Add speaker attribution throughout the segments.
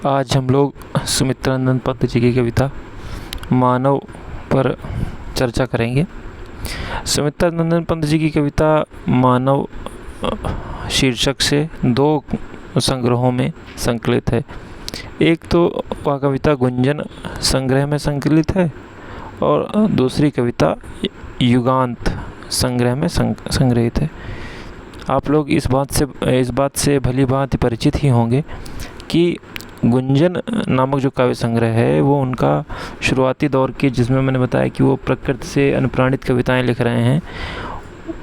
Speaker 1: आज हम लोग सुमित्रानंद पंत जी की कविता मानव पर चर्चा करेंगे। सुमित्रानंद पंत जी की कविता मानव शीर्षक से दो संग्रहों में संकलित है। एक तो वह कविता गुंजन संग्रह में संकलित है और दूसरी कविता युगांत संग्रह में संग्रहित है। आप लोग इस बात से भली भांति परिचित ही होंगे कि गुंजन नामक जो काव्य संग्रह है वो उनका शुरुआती दौर की, जिसमें मैंने बताया कि वो प्रकृति से अनुप्राणित कविताएं लिख रहे हैं,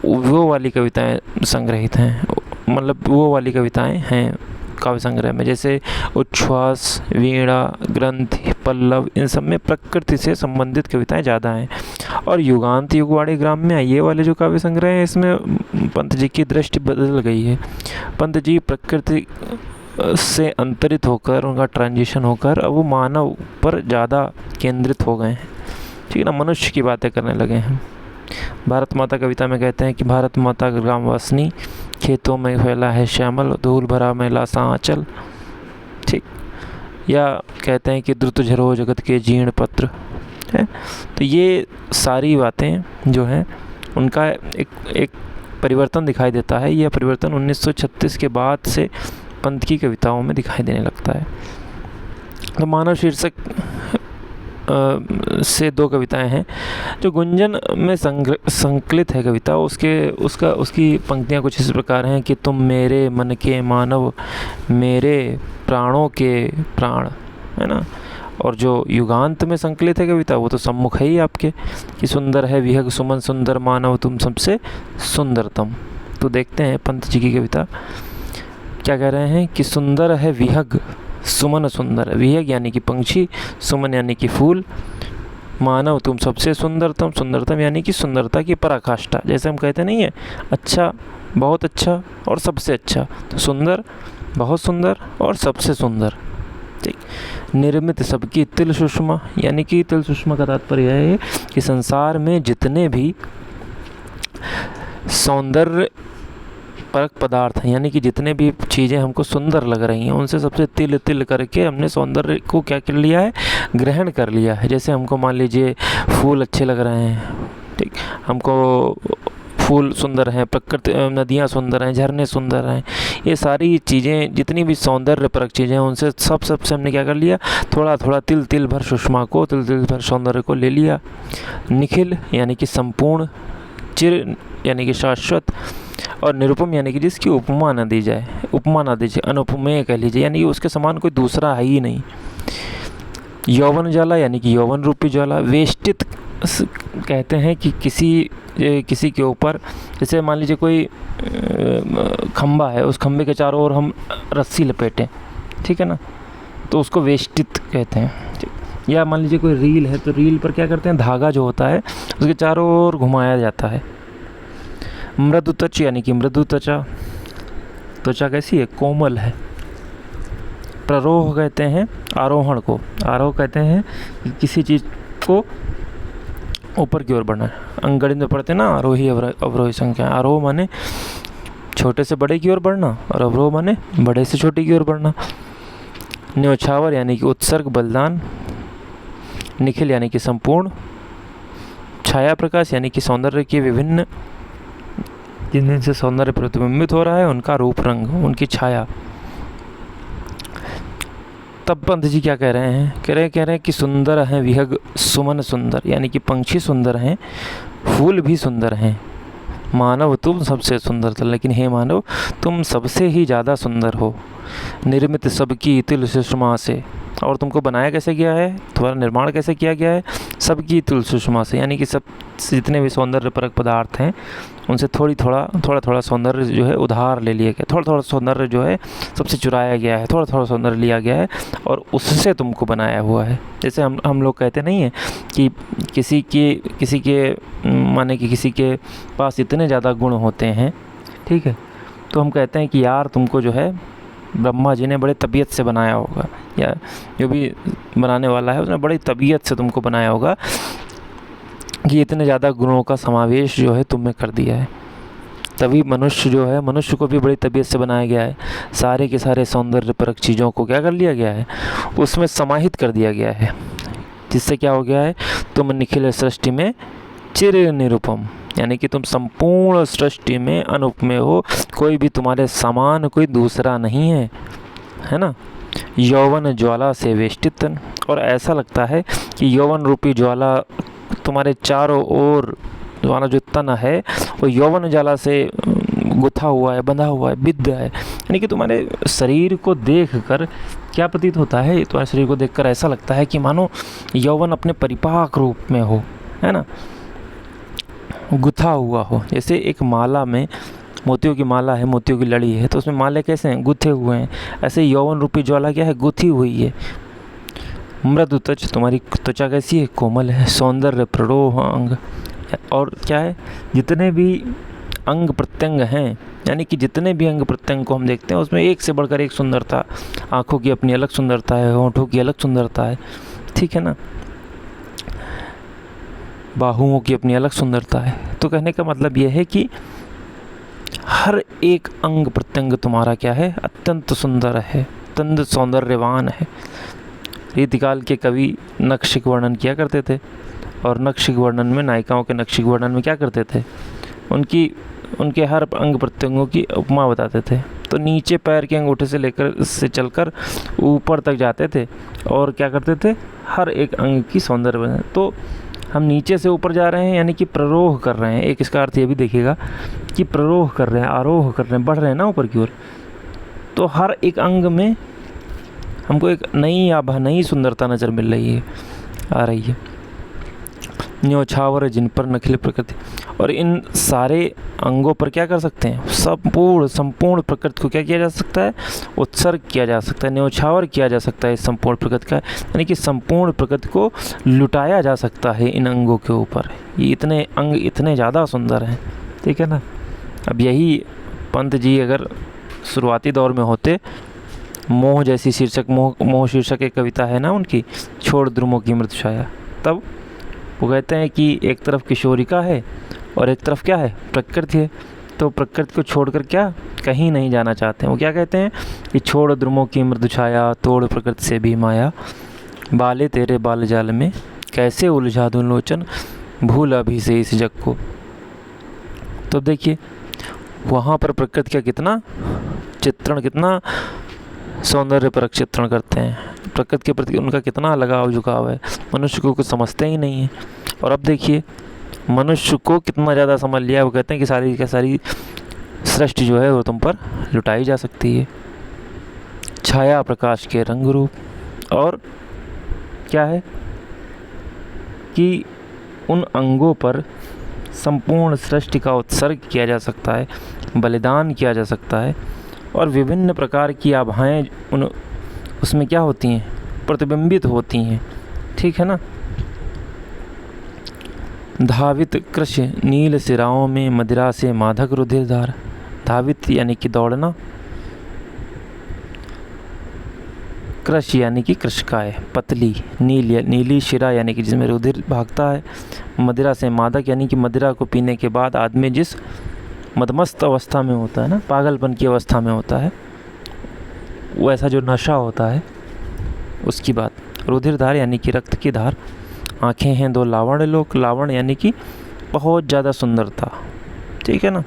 Speaker 1: वो वाली कविताएं संग्रहित हैं। मतलब वो वाली कविताएं हैं काव्य संग्रह में, जैसे उच्छ्वास, वीणा, ग्रंथि, पल्लव, इन सब में प्रकृति से संबंधित कविताएं ज़्यादा हैं। और युगांत युगवाणी ग्राम्य, ये वाले जो काव्य संग्रह हैं, इसमें पंत जी की दृष्टि बदल गई है। पंत जी प्रकृति से अंतरित होकर, उनका ट्रांजिशन होकर अब वो मानव पर ज़्यादा केंद्रित हो गए हैं। ठीक है ना, मनुष्य की बातें करने लगे हैं। भारत माता कविता में कहते हैं कि भारत माता ग्रामवासिनी, खेतों में फैला है श्यामल, धूल भरा मैला सा आंचल। ठीक, या कहते हैं कि द्रुत झरो जगत के जीर्ण पत्र है। तो ये सारी बातें जो हैं उनका एक परिवर्तन दिखाई देता है। यह परिवर्तन 1936 के बाद से पंत की कविताओं में दिखाई देने लगता है। तो मानव शीर्षक से दो कविताएं हैं। जो गुंजन में संकलित है कविता, उसकी पंक्तियां कुछ इस प्रकार हैं कि तुम मेरे मन के मानव, मेरे प्राणों के प्राण, है ना। और जो युगांत में संकलित है कविता, वो तो सम्मुख है ही आपके, कि सुंदर है विहग सुमन सुंदर मानव तुम सबसे सुंदरतम। तो देखते हैं पंत जी की कविता क्या कह रहे हैं कि सुंदर है विहग सुमन सुंदर, विहग यानी कि पंछी, सुमन यानी कि फूल, मानव तुम सबसे सुंदरतम, सुंदरतम यानी कि सुंदरता की पराकाष्ठा। जैसे हम कहते नहीं है अच्छा, बहुत अच्छा और सबसे अच्छा, तो सुंदर, बहुत सुंदर और सबसे सुंदर। ठीक, निर्मित सबकी तिल सुषमा, यानी कि तिल सुषमा का तात्पर्य है कि संसार में जितने भी सौंदर्य परक पदार्थ हैं, यानी कि जितने भी चीज़ें हमको सुंदर लग रही हैं, उनसे सबसे तिल तिल करके हमने सौंदर्य को क्या कर लिया है, ग्रहण कर लिया है। जैसे हमको मान लीजिए फूल अच्छे लग रहे हैं, ठीक, हमको फूल सुंदर हैं, प्रकृति, नदियाँ सुंदर हैं, झरने सुंदर हैं, ये सारी चीज़ें जितनी भी सौंदर्य परक चीज़ें हैं, उनसे सबसे हमने क्या कर लिया, थोड़ा थोड़ा तिल तिल भर सुषमा को, तिल तिल भर सौंदर्य को ले लिया। निखिल यानी कि संपूर्ण, चिर यानी कि शाश्वत, और निरुपम यानी कि जिसकी उपमा न दी जाए, उपमा ना दीजिए, अनुपमेय कह लीजिए, यानी कि उसके समान कोई दूसरा है ही नहीं। यौवन ज्वाला यानी कि यौवन रूपी ज्वाला। वेष्टित कहते हैं कि किसी के ऊपर, जैसे मान लीजिए कोई खंबा है, उस खंबे के चारों ओर हम रस्सी लपेटें, ठीक है ना, तो उसको वेष्टित कहते हैं। या मान लीजिए कोई रील है, तो रील पर क्या करते हैं, धागा जो होता है उसके चारों ओर घुमाया जाता है। मृदु त्वच यानी कि मृदु त्वचा, त्वचा कैसी है, कोमल है। प्ररोह कहते हैं आरोहण को, आरोह कहते हैं कि किसी चीज़ को ऊपर की ओर बढ़ना। अंगगणित में पढ़ते हैं ना, आरोही अवरोही संख्या। आरोह माने छोटे से बड़े की ओर बढ़ना, और अवरोह माने बड़े से छोटे की ओर बढ़ना। न्योछावर यानी कि उत्सर्ग बलिदान। निखिल यानी कि संपूर्ण। छाया प्रकाश यानी कि सौंदर्य के विभिन्न, जिनसे सौंदर्य प्रतिबिंबित हो रहा है, उनका रूप रंग, उनकी छाया। तब पंत जी क्या कह रहे हैं, कह रहे हैं कि सुंदर हैं विहग सुमन सुंदर, यानी कि पंछी सुंदर हैं, फूल भी सुंदर हैं, मानव तुम सबसे सुंदर था, लेकिन हे मानव तुम सबसे ही ज़्यादा सुंदर हो। निर्मित सबकी तिल सुषमा से, और तुमको बनाया कैसे गया है, तुम्हारा निर्माण कैसे किया गया है, सबकी तिल सुषमा से, यानी कि सब जितने भी सौंदर्य परक पदार्थ हैं उनसे थोड़ा सौंदर्य जो है उधार ले लिया गया, थोड़ा सौंदर्य जो है सबसे चुराया गया है, थोड़ा सौंदर्य लिया गया है और उससे तुमको बनाया हुआ है। जैसे हम लोग कहते नहीं हैं कि किसी के माने कि किसी के पास इतने ज़्यादा गुण होते हैं, ठीक है, तो हम कहते हैं कि यार तुमको जो है ब्रह्मा जी ने बड़े तबीयत से बनाया होगा, या जो भी बनाने वाला है उसने बड़ी तबीयत से तुमको बनाया होगा कि इतने ज़्यादा गुणों का समावेश जो है तुमने कर दिया है। तभी मनुष्य जो है, मनुष्य को भी बड़ी तबीयत से बनाया गया है। सारे के सारे सौंदर्यपरक चीज़ों को क्या कर लिया गया है, उसमें समाहित कर दिया गया है, जिससे क्या हो गया है, तुम निखिल सृष्टि में चिर निरुपम, यानी कि तुम संपूर्ण सृष्टि में अनुपमेय हो, कोई भी तुम्हारे समान कोई दूसरा नहीं है, है ना। यौवन ज्वाला से वेष्टित, और ऐसा लगता है कि यौवन रूपी ज्वाला तुम्हारे चारों ओर, तुम्हारा जो तन है वो यौवन ज्वाला से गुथा हुआ है, बंधा हुआ है, बिद्ध है। यानी कि तुम्हारे शरीर को देखकर क्या प्रतीत होता है, तुम्हारे शरीर को देखकर ऐसा लगता है कि मानो यौवन अपने परिपाक रूप में हो, है ना, गुथा हुआ हो। जैसे एक माला में मोतियों की माला है, मोतियों की लड़ी है, तो उसमें माले कैसे हैं, गुथे हुए हैं। ऐसे यौवन रूपी ज्वाला क्या है, गुथी हुई है। मृदु त्वच, तुम्हारी त्वचा कैसी है, कोमल है। सौंदर्य प्ररोह अंग, और क्या है, जितने भी अंग प्रत्यंग हैं, यानी कि जितने भी अंग प्रत्यंग को हम देखते हैं उसमें एक से बढ़कर एक सुंदरता। आँखों की अपनी अलग सुंदरता है, होंठों की अलग सुंदरता है, ठीक है ना, बाहुओं की अपनी अलग सुंदरता है। तो कहने का मतलब यह है कि हर एक अंग प्रत्यंग तुम्हारा क्या है, अत्यंत सुंदर है, अत्यंत सौंदर्यवान है। रीतिकाल के कवि नक्शिक वर्णन किया करते थे, और नक्शिक वर्णन में, नायिकाओं के नक्शिक वर्णन में क्या करते थे, उनके हर अंग प्रत्यंगों की उपमा बताते थे। तो नीचे पैर के अंगूठे से लेकर से चलकर ऊपर तक जाते थे, और क्या करते थे, हर एक अंग की सौंदर्य। तो हम नीचे से ऊपर जा रहे हैं, यानी कि प्ररोह कर रहे हैं। एक इसका अर्थ ये भी देखिएगा कि प्ररोह कर रहे हैं, आरोह कर रहे हैं, बढ़ रहे हैं ना ऊपर की ओर। तो हर एक अंग में हमको एक नई आभा, नई सुंदरता नज़र मिल रही है, आ रही है। न्योछावर जिन पर नखिल प्रकृति, और इन सारे अंगों पर क्या कर सकते हैं, संपूर्ण प्रकृति को क्या किया जा सकता है, उत्सर्ग किया जा सकता है, न्योछावर किया जा सकता है इस संपूर्ण प्रकृति का, यानी कि संपूर्ण प्रकृति को लुटाया जा सकता है इन अंगों के ऊपर। ये इतने अंग इतने ज़्यादा सुंदर हैं, ठीक है ना। अब यही पंत जी अगर शुरुआती दौर में होते, मोह जैसी शीर्षक, मोह शीर्षक एक कविता है ना उनकी, छोड़ द्रुमों की मृत छाया, तब वो कहते हैं कि एक तरफ किशोरिका है और एक तरफ क्या है, प्रकृति है। तो प्रकृति को छोड़कर क्या कहीं नहीं जाना चाहते हैं। वो क्या कहते हैं कि छोड़ द्रुमों की मृदु छाया, तोड़ प्रकृति से भी माया, बाले तेरे बाल जाल में कैसे उलझा दूं लोचन, भूल अभी से इस जग को। तो देखिए वहाँ पर प्रकृति का कितना चित्रण, कितना सौंदर्यपरक चित्रण करते हैं, प्रकृति के प्रति उनका कितना लगाव झुकाव है। मनुष्य को कुछ समझते ही नहीं है। और अब देखिए मनुष्य को कितना ज़्यादा समझ लिया, वो कहते हैं कि सारी का सारी सृष्टि जो है वो तुम पर लुटाई जा सकती है। छाया प्रकाश के रंग रूप, और क्या है कि उन अंगों पर संपूर्ण सृष्टि का उत्सर्ग किया जा सकता है, बलिदान किया जा सकता है, और विभिन्न प्रकार की आभाएं उसमें क्या होती हैं, प्रतिबिंबित होती हैं, ठीक है ना। धावित कृष्ण नील सिराओं में मदिरा से मादक रुधिर धार, धावित यानी कि दौड़ना, कृष यानी कि कृषकाय पतली, नीली शिरा यानी कि जिसमें रुधिर भागता है, मदिरा से मादक यानी कि मदिरा को पीने के बाद आदमी जिस मदमस्त अवस्था में होता है ना, पागलपन की अवस्था में होता है, वो ऐसा जो नशा होता है उसकी बात। रुधिर धार यानी कि रक्त की धार, आँखें हैं दो लावण्य लोक, लावण्य यानी कि बहुत ज़्यादा सुंदरता, ठीक है ना।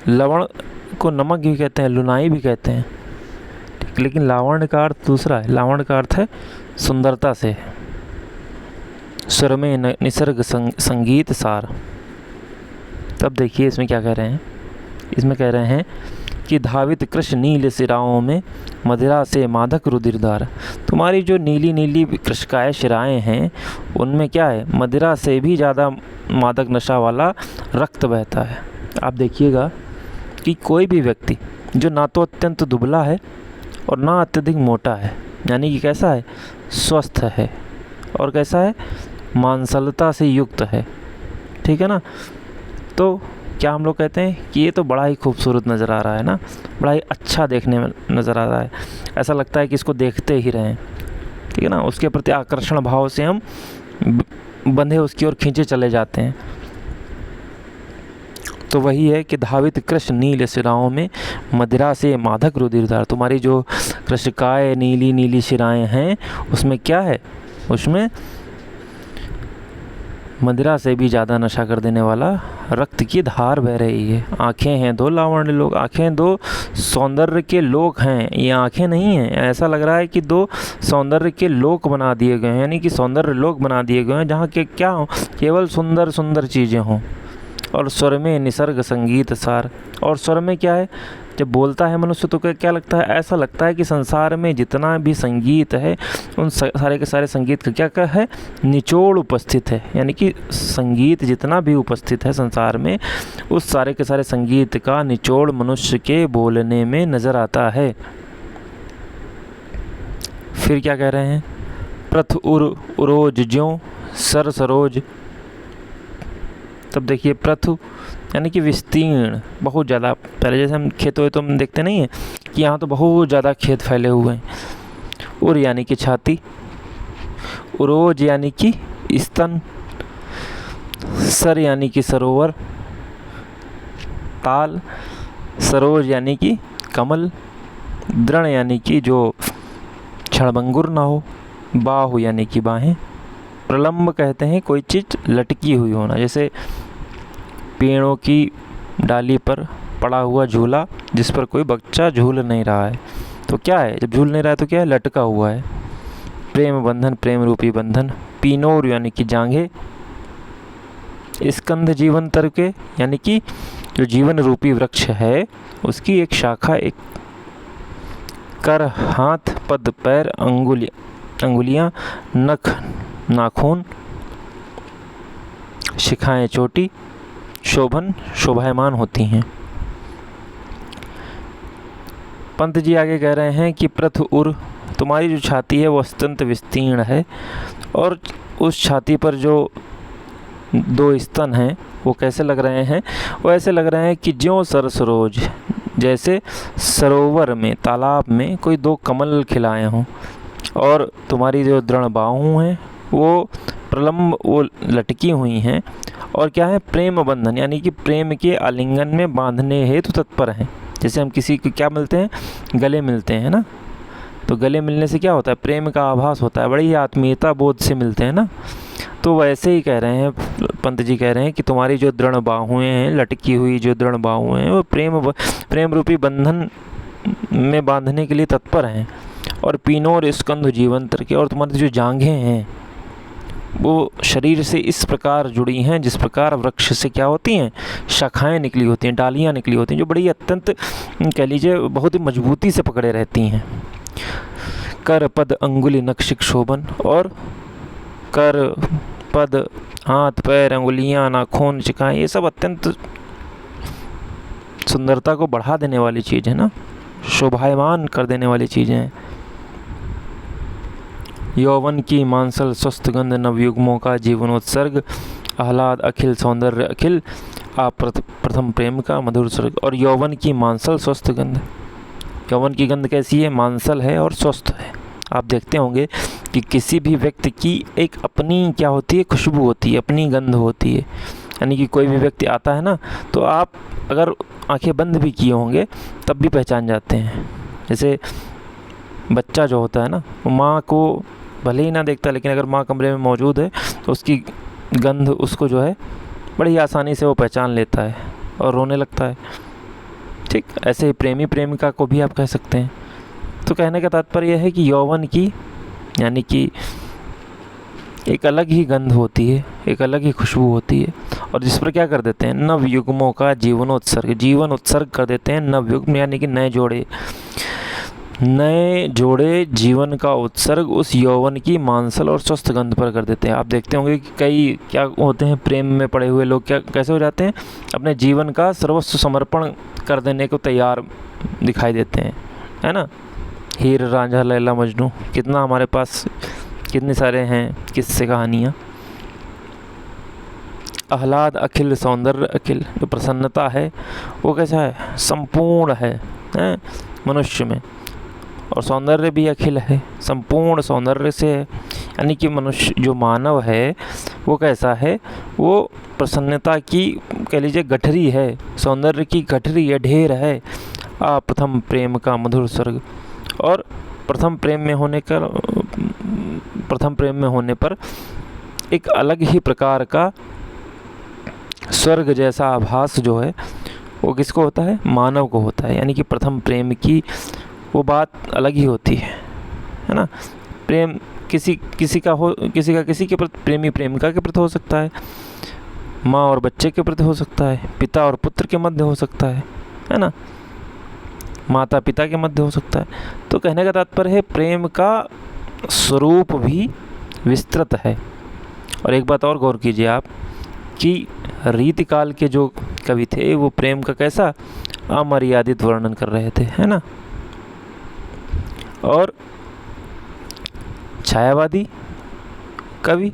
Speaker 1: लवण को नमक भी कहते हैं, लुनाई भी कहते हैं, ठीक, लेकिन लावण्य का अर्थ दूसरा है। लावण्य का अर्थ है सुंदरता से। सुर में निसर्ग संगीत सार। तब देखिए इसमें क्या कह रहे हैं, इसमें कह रहे हैं कि धावित कृष्ण नील शिराओं में मदिरा से मादक रुधिरधार, तुम्हारी जो नीली नीली कृष्णकाय शिराएँ हैं उनमें क्या है, मदिरा से भी ज़्यादा मादक नशा वाला रक्त बहता है। आप देखिएगा कि कोई भी व्यक्ति जो ना तो अत्यंत दुबला है और ना अत्यधिक मोटा है, यानी कि कैसा है, स्वस्थ है, और कैसा है, मांसलता से युक्त है, ठीक है ना। तो क्या हम लोग कहते हैं कि ये तो बड़ा ही खूबसूरत नज़र आ रहा है ना, बड़ा ही अच्छा देखने में नज़र आ रहा है, ऐसा लगता है कि इसको देखते ही रहें, ठीक है ना। उसके प्रति आकर्षण भाव से हम बंधे उसकी ओर खींचे चले जाते हैं। तो वही है कि धावित कृष्ण नील शिराओं में मदिरा से मादक रुधिरधार। तुम्हारी जो कृष्णकाय नीली नीली शिराएं हैं उसमें क्या है, उसमें मदिरा से भी ज़्यादा नशा कर देने वाला रक्त की धार बह रही है। आँखें हैं दो लावण्य लोग, आँखें दो सौंदर्य के लोक हैं। ये आँखें नहीं हैं, ऐसा लग रहा है कि दो सौंदर्य के लोक बना दिए गए हैं, यानी कि सौंदर्य लोक बना दिए गए हैं जहाँ के क्या हो, केवल सुंदर सुंदर चीज़ें हों। और स्वर में निसर्ग संगीत सार, और स्वर में क्या है, जब बोलता है मनुष्य तो क्या लगता है, ऐसा लगता है कि संसार में जितना भी संगीत है उन सारे के सारे संगीत का क्या है, निचोड़ उपस्थित है। यानी कि संगीत जितना भी उपस्थित है संसार में, उस सारे के सारे संगीत का निचोड़ मनुष्य के बोलने में नज़र आता है। फिर क्या कह रहे हैं, प्रथ उरोज ज्यों सर सरोज। तब देखिए प्रथु यानी कि विस्तीर्ण, बहुत ज़्यादा। पहले जैसे हम खेतों में तो हम देखते नहीं हैं कि यहाँ तो बहुत ज़्यादा खेत फैले हुए हैं। उर यानी कि छाती, उरोज यानी कि स्तन, सर यानी कि सरोवर, ताल, सरोज यानी कि कमल, दृढ़ यानी कि जो क्षणभंगुर ना हो, बाहु यानी कि बाहें, प्रलम्ब कहते हैं कोई चीज़ लटकी हुई होना, जैसे पेड़ों की डाली पर पड़ा हुआ झूला जिस पर कोई बच्चा झूल नहीं रहा है, तो क्या है, जब झूल नहीं रहा है तो क्या है, लटका हुआ है। प्रेम बंधन, प्रेम रूपी बंधन, पीनोर यानी कि जांघे, स्कंध जीवन तर्के यानी कि जो जीवन रूपी वृक्ष है उसकी एक शाखा, एक कर, हाथ, पद, पैर, अंगुलियां, नख, नाखून, शिखाएं, चोटी, शोभन, शोभायमान होती हैं। पंत जी आगे कह रहे हैं कि प्रथ उर, तुम्हारी जो छाती है वो अत्यंत विस्तीर्ण है, और उस छाती पर जो दो स्तन हैं वो कैसे लग रहे हैं, वो ऐसे लग रहे हैं कि ज्यों सर सरोज, जैसे सरोवर में, तालाब में कोई दो कमल खिलाए हों। और तुम्हारी जो दृढ़ बाहु हैं वो प्रलम्ब, वो लटकी हुई हैं, और क्या है, प्रेम बंधन यानी कि प्रेम के आलिंगन में बांधने हेतु तत्पर हैं। जैसे हम किसी को क्या मिलते हैं, गले मिलते हैं ना, तो गले मिलने से क्या होता है, प्रेम का आभास होता है, बड़ी आत्मीयता बोध से मिलते हैं ना। तो वैसे ही कह रहे हैं पंत जी, कह रहे हैं कि तुम्हारी जो दृढ़ बाहुएं हैं, लटकी हुई जो दृढ़ बाहुएं हैं, वो प्रेम रूपी बंधन में बांधने के लिए तत्पर हैं। और पीनोर स्कंध जीवन तर्के, और तुम्हारी जो जांघें हैं वो शरीर से इस प्रकार जुड़ी हैं जिस प्रकार वृक्ष से क्या होती हैं, शाखाएं निकली होती हैं, डालियां निकली होती हैं, जो बड़ी अत्यंत कह लीजिए बहुत ही मजबूती से पकड़े रहती हैं। कर, पद, अंगुली, नखशिख, शोभन, और कर, पद, हाथ, पैर, अंगुलियां, नाखून, शिखाएं, ये सब अत्यंत सुंदरता को बढ़ा देने वाली चीज़ है ना, शोभायमान कर देने वाली चीज़ें हैं। यौवन की मांसल स्वस्थ गंध, नवयुग्मों का जीवनोत्सर्ग, आह्लाद अखिल, सौंदर्य अखिल, आप प्रथम प्रेम का मधुर स्वर्ग। और यौवन की मांसल स्वस्थ गंध, यौवन की गंध कैसी है, मांसल है और स्वस्थ है। आप देखते होंगे कि किसी भी व्यक्ति की एक अपनी क्या होती है, खुशबू होती है, अपनी गंध होती है। यानी कि कोई भी व्यक्ति आता है ना, तो आप अगर आंखें बंद भी किए होंगे तब भी पहचान जाते हैं। जैसे बच्चा जो होता है ना, वो माँ को भले ही ना देखता, लेकिन अगर माँ कमरे में मौजूद है तो उसकी गंध उसको जो है बड़ी आसानी से वो पहचान लेता है और रोने लगता है। ठीक ऐसे ही प्रेमी प्रेमिका को भी आप कह सकते हैं। तो कहने का तात्पर्य यह है कि यौवन की यानी कि एक अलग ही गंध होती है, एक अलग ही खुशबू होती है, और जिस पर क्या कर देते हैं, नवयुग्मों का जीवनोत्सर्ग, जीवन उत्सर्ग कर देते हैं। नवयुग्म यानी कि नए जोड़े, नए जोड़े जीवन का उत्सर्ग उस यौवन की मांसल और स्वस्थ गंध पर कर देते हैं। आप देखते होंगे कि कई क्या होते हैं, प्रेम में पड़े हुए लोग क्या कैसे हो जाते हैं, अपने जीवन का सर्वस्व समर्पण कर देने को तैयार दिखाई देते हैं, है ना। हीर रांझा लैला मजनू, कितना हमारे पास कितने सारे हैं किस्से कहानियाँ। आह्लाद अखिल, सौंदर्य अखिल, जो प्रसन्नता है वो कैसा है, संपूर्ण है मनुष्य में, और सौंदर्य भी अखिल है, संपूर्ण सौंदर्य से है। यानी कि मनुष्य जो मानव है वो कैसा है, वो प्रसन्नता की कह लीजिए गठरी है, सौंदर्य की गठरी है, ढेर है प्रथम प्रेम का मधुर स्वर्ग। और प्रथम प्रेम में होने पर एक अलग ही प्रकार का स्वर्ग जैसा आभास जो है वो किसको होता है? मानव को होता है। यानी कि प्रथम प्रेम की वो बात अलग ही होती है ना। प्रेम किसी के प्रति, प्रेमी प्रेमिका के प्रति हो सकता है, माँ और बच्चे के प्रति हो सकता है, पिता और पुत्र के मध्य हो सकता है ना, माता पिता के मध्य हो सकता है। तो कहने का तात्पर्य है प्रेम का स्वरूप भी विस्तृत है। और एक बात और गौर कीजिए आप कि रीतिकाल के जो कवि थे वो प्रेम का कैसा अमर्यादित वर्णन कर रहे थे, है ना। और छायावादी कवि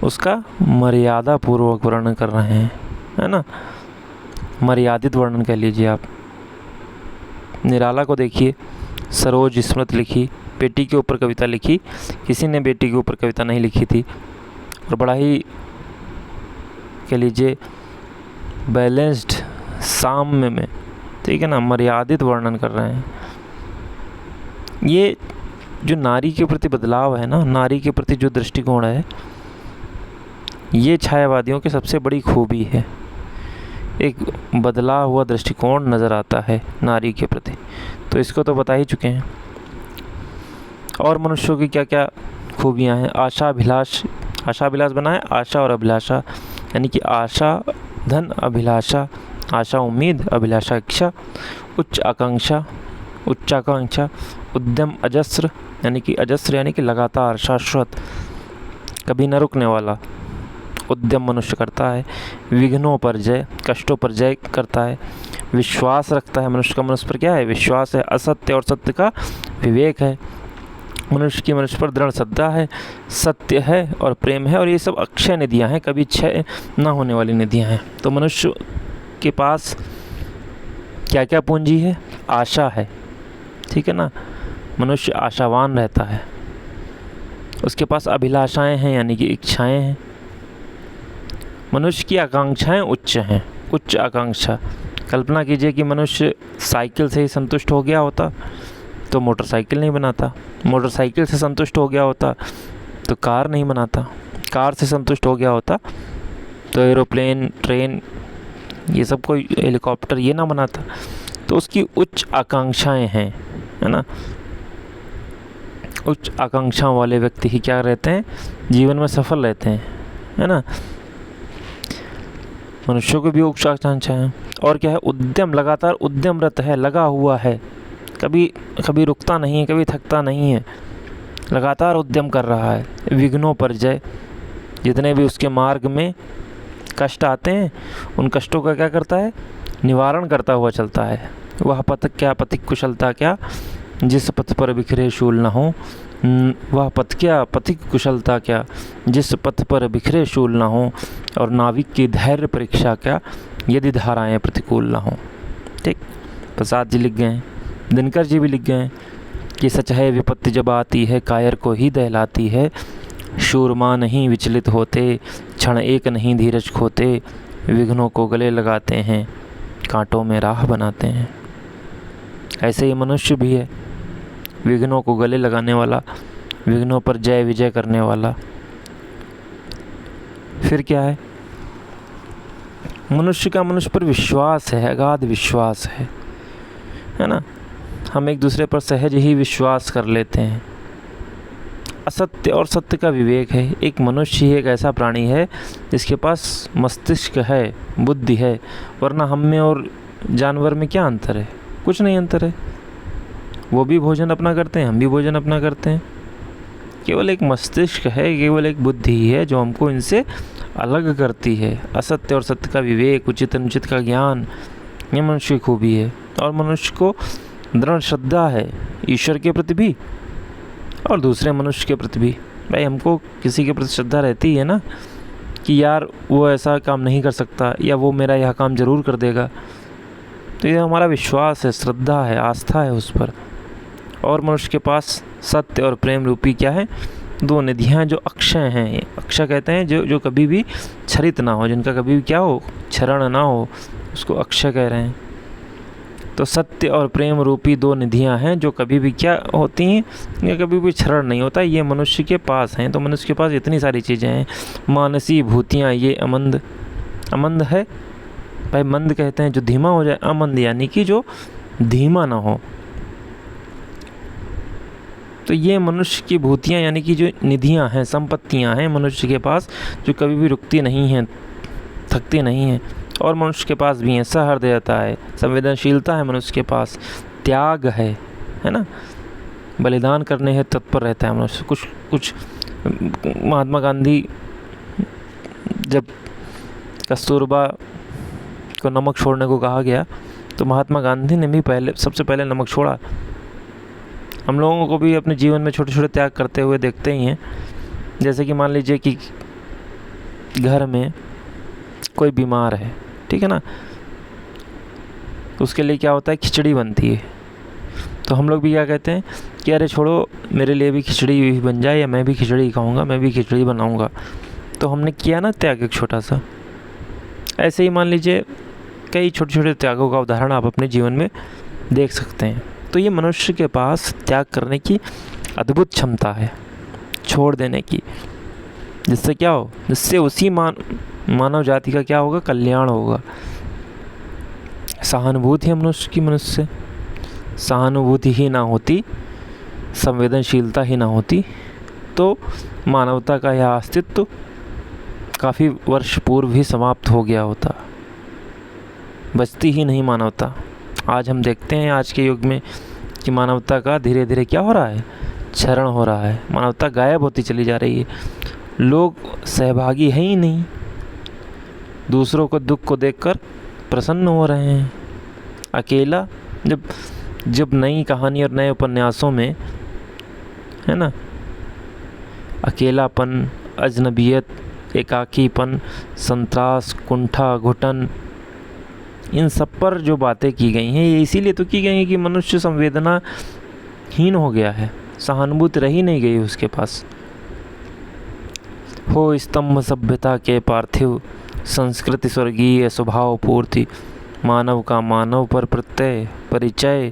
Speaker 1: उसका मर्यादा पूर्वक वर्णन कर रहे हैं, है ना, मर्यादित वर्णन कह लीजिए आप। निराला को देखिए, सरोज स्मृति लिखी, बेटी के ऊपर कविता लिखी, किसी ने बेटी के ऊपर कविता नहीं लिखी थी, और बड़ा ही कह लीजिए बैलेंस्ड साम्य में, ठीक है ना, मर्यादित वर्णन कर रहे हैं। ये जो नारी के प्रति बदलाव है ना, नारी के प्रति जो दृष्टिकोण है, ये छायावादियों की सबसे बड़ी खूबी है। एक बदला हुआ दृष्टिकोण नज़र आता है नारी के प्रति, तो इसको तो बता ही चुके हैं। और मनुष्यों की क्या क्या खूबियाँ हैं? आशाभिलाष बना है, आशा और अभिलाषा, यानी कि आशा धन, अभिलाषा आशा उम्मीद, अभिलाषा इच्छा, उच्चाकांक्षा, उद्यम अजस्र, यानी कि अजस्र यानी कि लगातार, शाश्वत, कभी न रुकने वाला उद्यम मनुष्य करता है। विघ्नों पर जय, कष्टों पर जय करता है। विश्वास रखता है मनुष्य का, मनुष्य पर क्या है? विश्वास है। असत्य और सत्य का विवेक है। मनुष्य की मनुष्य पर दृढ़ श्रद्धा है, सत्य है और प्रेम है। और ये सब अक्षय निधियाँ हैं, कभी क्षय न होने वाली निधियाँ हैं। तो मनुष्य के पास क्या क्या पूंजी है? आशा है, ठीक है ना, मनुष्य आशावान रहता है। उसके पास अभिलाषाएं हैं, यानी कि इच्छाएं हैं। मनुष्य की आकांक्षाएं उच्च हैं, उच्च आकांक्षा। कल्पना कीजिए कि मनुष्य साइकिल से ही संतुष्ट हो गया होता तो मोटरसाइकिल नहीं बनाता, मोटरसाइकिल से संतुष्ट हो गया होता तो कार नहीं बनाता, कार से संतुष्ट हो गया होता तो एरोप्लेन, ट्रेन, ये सब कोई हेलीकॉप्टर ये ना बनाता। तो उसकी उच्च आकांक्षाएं हैं, है ना। उच्च आकांक्षाओं वाले व्यक्ति ही क्या रहते हैं? जीवन में सफल रहते हैं, है ना। मनुष्यों को भी उच्च आकांक्षाएं हैं। और क्या है? उद्यम, लगातार उद्यमरत है, लगा हुआ है, कभी रुकता नहीं है, कभी थकता नहीं है, लगातार उद्यम कर रहा है। विघ्नों पर जय, जितने भी उसके मार्ग में कष्ट आते हैं उन कष्टों का क्या करता है? निवारण करता हुआ चलता है। वह पथ क्या, पथिक कुशलता क्या, जिस पथ पर बिखरे शूल न हो। वह पथ क्या, पथिक कुशलता क्या, जिस पथ पर बिखरे शूल न हो। और नाविक की धैर्य परीक्षा क्या, यदि धाराएं प्रतिकूल न हो। ठीक, प्रसाद जी लिख गए हैं, दिनकर जी भी लिख गए हैं कि सच है विपत्ति जब आती है, कायर को ही दहलाती है। शूरमा नहीं विचलित होते, क्षण एक नहीं धीरज खोते। विघ्नों को गले लगाते हैं, कांटों में राह बनाते हैं। ऐसे ही मनुष्य भी है, विघ्नों को गले लगाने वाला, विघ्नों पर जय विजय करने वाला। फिर क्या है? मनुष्य का मनुष्य पर विश्वास है, अगाध विश्वास है ना। हम एक दूसरे पर सहज ही विश्वास कर लेते हैं। असत्य और सत्य का विवेक है। एक मनुष्य ही एक ऐसा प्राणी है जिसके पास मस्तिष्क है, बुद्धि है, वरना हम में और जानवर में क्या अंतर है? कुछ नहीं अंतर है। वो भी भोजन अपना करते हैं, हम भी भोजन अपना करते हैं। केवल एक मस्तिष्क है, केवल एक बुद्धि ही है जो हमको इनसे अलग करती है। असत्य और सत्य का विवेक, उचित अनुचित का ज्ञान, ये मनुष्य की खूबी है। और मनुष्य को दृढ़ श्रद्धा है ईश्वर के प्रति भी और दूसरे मनुष्य के प्रति भी। भाई हमको किसी के प्रति श्रद्धा रहती है ना कि यार वो ऐसा काम नहीं कर सकता या वो मेरा यह काम ज़रूर कर देगा। तो ये हमारा विश्वास है, श्रद्धा है, आस्था है उस पर। और मनुष्य के पास सत्य और प्रेम रूपी क्या है? दो निधियाँ जो अक्षय हैं, अक्षय कहते हैं जो कभी भी क्षरित ना हो, जिनका कभी भी क्या हो, क्षरण ना हो, उसको अक्षय कह रहे हैं। तो सत्य और प्रेम रूपी दो निधियाँ हैं जो कभी भी क्या होती हैं, या कभी भी क्षरण नहीं होता, ये मनुष्य के पास हैं। तो मनुष्य के पास इतनी सारी चीज़ें हैं। मानसी भूतियाँ ये अमंद, अमंद है भाई, मंद कहते हैं जो धीमा हो जाए, अमंद यानी कि जो धीमा ना हो। तो ये मनुष्य की भूतियाँ यानी कि जो निधियाँ हैं, संपत्तियाँ हैं मनुष्य के पास, जो कभी भी रुकती नहीं हैं, थकती नहीं हैं। और मनुष्य के पास भी है सहृदयता है, संवेदनशीलता है मनुष्य के पास, त्याग है ना, बलिदान करने है तत्पर रहता है मनुष्य। कुछ महात्मा गांधी, जब कस्तूरबा को नमक छोड़ने को कहा गया तो महात्मा गांधी ने भी सबसे पहले नमक छोड़ा। हम लोगों को भी अपने जीवन में छोटे छोटे त्याग करते हुए देखते ही हैं। जैसे कि मान लीजिए कि घर में कोई बीमार है, ठीक है ना, उसके लिए क्या होता है, खिचड़ी बनती है। तो हम लोग भी क्या कहते हैं कि अरे छोड़ो, मेरे लिए भी खिचड़ी बन जाए, या मैं भी खिचड़ी खाऊंगा, मैं भी खिचड़ी बनाऊंगा। तो हमने किया ना त्याग एक छोटा सा। ऐसे ही मान लीजिए कई छोटे छोटे त्यागों का उदाहरण आप अपने जीवन में देख सकते हैं। तो ये मनुष्य के पास त्याग करने की अद्भुत क्षमता है, छोड़ देने की, जिससे क्या हो, जिससे उसी मानव जाति का क्या होगा, कल्याण होगा। सहानुभूति है मनुष्य की, मनुष्य से सहानुभूति ही ना होती, संवेदनशीलता ही ना होती, तो मानवता का यह अस्तित्व काफ़ी वर्ष पूर्व ही समाप्त हो गया होता, बचती ही नहीं मानवता। आज हम देखते हैं आज के युग में कि मानवता का धीरे धीरे क्या हो रहा है, क्षरण हो रहा है, मानवता गायब होती चली जा रही है। लोग सहभागी हैं ही नहीं, दूसरों को दुख को देखकर प्रसन्न हो रहे हैं। अकेला, जब नई कहानी और नए उपन्यासों में है ना, अकेलापन, अजनबियत, एकाकीपन, संत्रास, कुंठा, घुटन, इन सब पर जो बातें की गई हैं, ये इसीलिए तो की गई हैं कि मनुष्य संवेदनाहीन हो गया है, सहानुभूति रही नहीं गई उसके पास। हो स्तंभ सभ्यता के पार्थिव, संस्कृति स्वर्गीय स्वभाव पूर्ति, मानव का मानव पर प्रत्यय परिचय,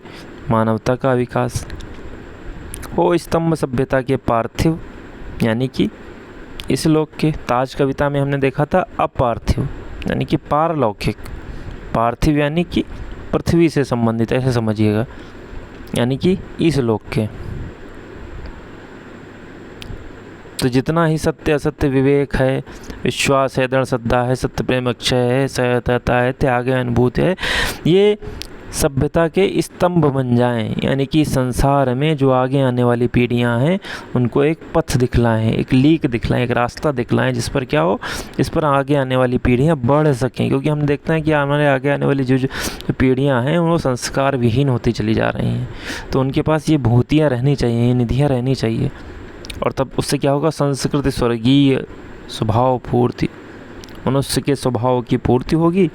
Speaker 1: मानवता का विकास। हो स्तंभ सभ्यता के पार्थिव यानी कि इस लोक के, ताज कविता में हमने देखा था अपार्थिव यानी कि पारलौकिक, पार्थिव यानी कि पृथ्वी से संबंधित, ऐसे समझिएगा, यानी कि इस लोक के। तो जितना ही सत्य असत्य विवेक है, विश्वास है, दृढ़ श्रद्धा है, सत्य प्रेम अक्षय है, सहृदयता है, त्याग है, अनुभूति है, ये सभ्यता के स्तंभ बन जाएं, यानी कि संसार में जो आगे आने वाली पीढ़ियां हैं उनको एक पथ दिखलाएं, एक लीक दिखलाएं, एक रास्ता दिखलाएं, जिस पर क्या हो, इस पर आगे आने वाली पीढ़ियां बढ़ सकें। क्योंकि हम देखते हैं कि हमारे आगे आने वाली जो पीढ़ियां हैं वो संस्कार विहीन होती चली जा रही हैं। तो उनके पास ये भूतियाँ रहनी चाहिए, ये निधियाँ रहनी चाहिए, और तब उससे क्या होगा, संस्कृति स्वर्गीय स्वभाव पूर्ति, मनुष्य के स्वभाव की पूर्ति होगी।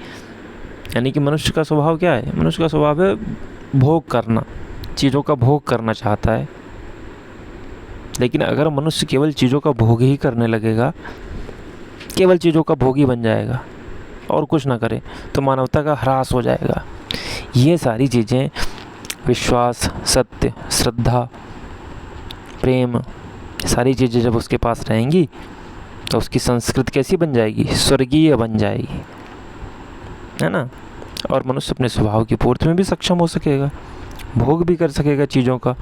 Speaker 1: यानी कि मनुष्य का स्वभाव क्या है, मनुष्य का स्वभाव है भोग करना, चीज़ों का भोग करना चाहता है। लेकिन अगर मनुष्य केवल चीज़ों का भोग ही करने लगेगा, केवल चीज़ों का भोगी बन जाएगा और कुछ ना करे, तो मानवता का ह्रास हो जाएगा। ये सारी चीज़ें, विश्वास, सत्य, श्रद्धा, प्रेम, सारी चीज़ें जब उसके पास रहेंगी तो उसकी संस्कृति कैसी बन जाएगी, स्वर्गीय बन जाएगी, है ना। और मनुष्य अपने स्वभाव की पूर्ति में भी सक्षम हो सकेगा, भोग भी कर सकेगा चीज़ों का।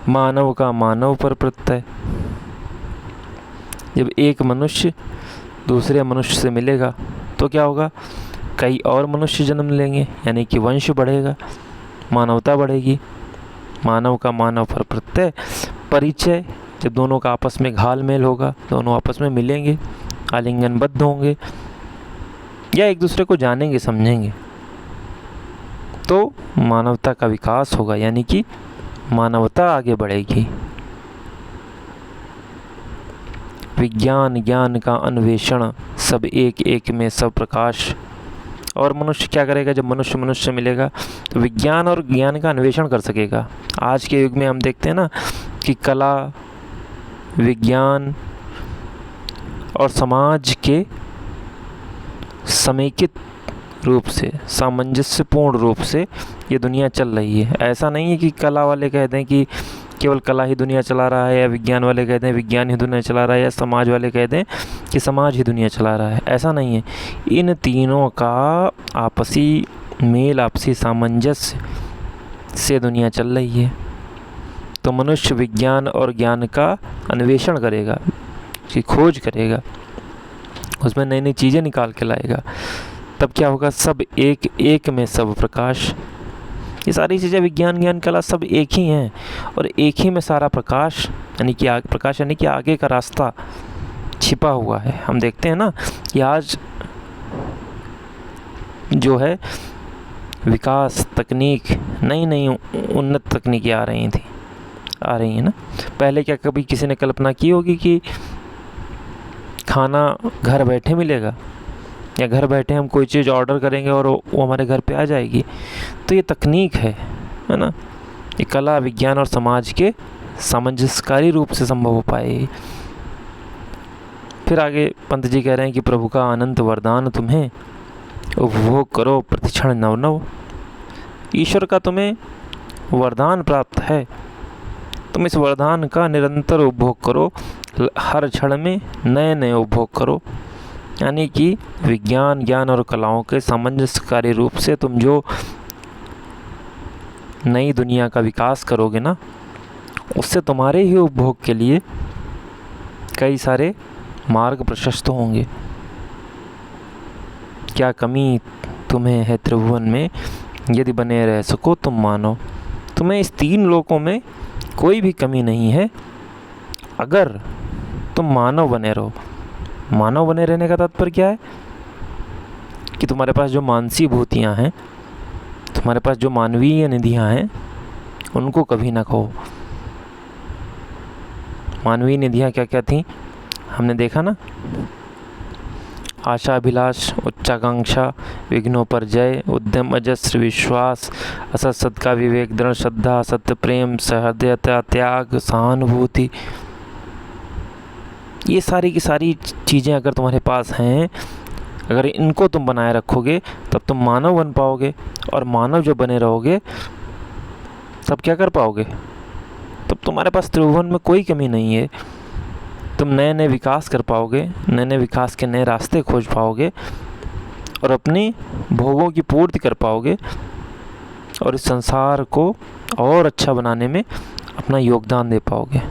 Speaker 1: मानव का मानव पर प्रत्यय, जब एक मनुष्य दूसरे मनुष्य से मिलेगा तो क्या होगा, कई और मनुष्य जन्म लेंगे, यानी कि वंश बढ़ेगा, मानवता बढ़ेगी। मानव का मानव पर प्रत्यय परिचय, जब दोनों का आपस में घाल मेल होगा, दोनों आपस में मिलेंगे, आलिंगनबद्ध होंगे या एक दूसरे को जानेंगे समझेंगे, तो मानवता का विकास होगा, यानी कि मानवता आगे बढ़ेगी। विज्ञान ज्ञान का अन्वेषण, सब एक एक में सब प्रकाश। और मनुष्य क्या करेगा, जब मनुष्य मनुष्य मिलेगा तो विज्ञान और ज्ञान का अन्वेषण कर सकेगा। आज के युग में हम देखते हैं ना कि कला विज्ञान और समाज के समेकित रूप से, सामंजस्यपूर्ण रूप से ये दुनिया चल रही है। ऐसा नहीं है कि कला वाले कह दें कि केवल कला ही दुनिया चला रहा है, या विज्ञान वाले कह दें विज्ञान ही दुनिया चला रहा है, या समाज वाले कह दें कि समाज ही दुनिया चला रहा है। ऐसा नहीं है। इन तीनों का आपसी मेल, आपसी सामंजस्य से दुनिया चल रही है। तो मनुष्य विज्ञान और ज्ञान का अन्वेषण करेगा, उसकी खोज करेगा, उसमें नई नई चीज़ें निकाल के लाएगा। तब क्या होगा? सब एक, एक में सब प्रकाश। ये सारी चीज़ें, विज्ञान, ज्ञान, कला, सब एक ही हैं, और एक ही में सारा प्रकाश, यानी कि प्रकाश यानी कि आगे का रास्ता छिपा हुआ है। हम देखते हैं ना कि आज जो है विकास, तकनीक, नई नई उन्नत तकनीकें आ रही हैं ना। पहले क्या कभी किसी ने कल्पना की होगी कि खाना घर बैठे मिलेगा, या घर बैठे हम कोई चीज़ ऑर्डर करेंगे और वो हमारे घर पे आ जाएगी? तो ये तकनीक है ना। ये कला, विज्ञान और समाज के सामंजस्यकारी रूप से संभव हो पाए। फिर आगे पंत जी कह रहे हैं कि प्रभु का अनंत वरदान तुम्हें, उपभोग करो प्रतिक्षण नव नव। ईश्वर का तुम्हें वरदान प्राप्त है, तुम इस वरदान का निरंतर उपभोग करो, हर क्षण में नए नए उपभोग करो। यानी कि विज्ञान, ज्ञान और कलाओं के सामंजस्यकारी रूप से तुम जो नई दुनिया का विकास करोगे ना, उससे तुम्हारे ही उपभोग के लिए कई सारे मार्ग प्रशस्त होंगे। क्या कमी तुम्हें है त्रिभुवन में, यदि बने रह सको तुम मानो। तुम्हें इस तीन लोकों में कोई भी कमी नहीं है, अगर तुम मानव बने रहो। मानव बने रहने का तात्पर्य क्या है? कि तुम्हारे पास जो मानसी भूतियाँ हैं, तुम्हारे पास जो मानवीय निधियाँ हैं, उनको कभी ना खो। मानवीय निधियाँ क्या क्या थीं हमने देखा ना। आशा, अभिलाष, उच्चाकांक्षा, विघ्नों पर जय, उद्यम, अजस्र, विश्वास, असत सत का विवेक, दृढ़ श्रद्धा, सत्य, प्रेम, सहृदयता, त्याग, सहानुभूति। ये सारी की सारी चीज़ें अगर तुम्हारे पास हैं, अगर इनको तुम बनाए रखोगे, तब तुम मानव बन पाओगे। और मानव जो बने रहोगे, तब क्या कर पाओगे? तब तुम्हारे पास त्रिभुवन में कोई कमी नहीं है। तुम नए नए विकास कर पाओगे, नए नए विकास के नए रास्ते खोज पाओगे, और अपनी भोगों की पूर्ति कर पाओगे, और इस संसार को और अच्छा बनाने में अपना योगदान दे पाओगे।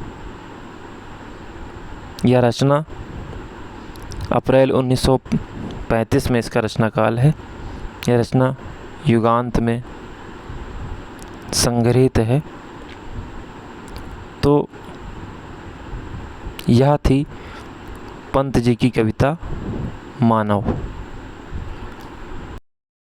Speaker 1: यह रचना अप्रैल 1935 में इसका रचना काल है। यह रचना युगांत में संग्रहित है। तो यह थी पंत जी की कविता मानव।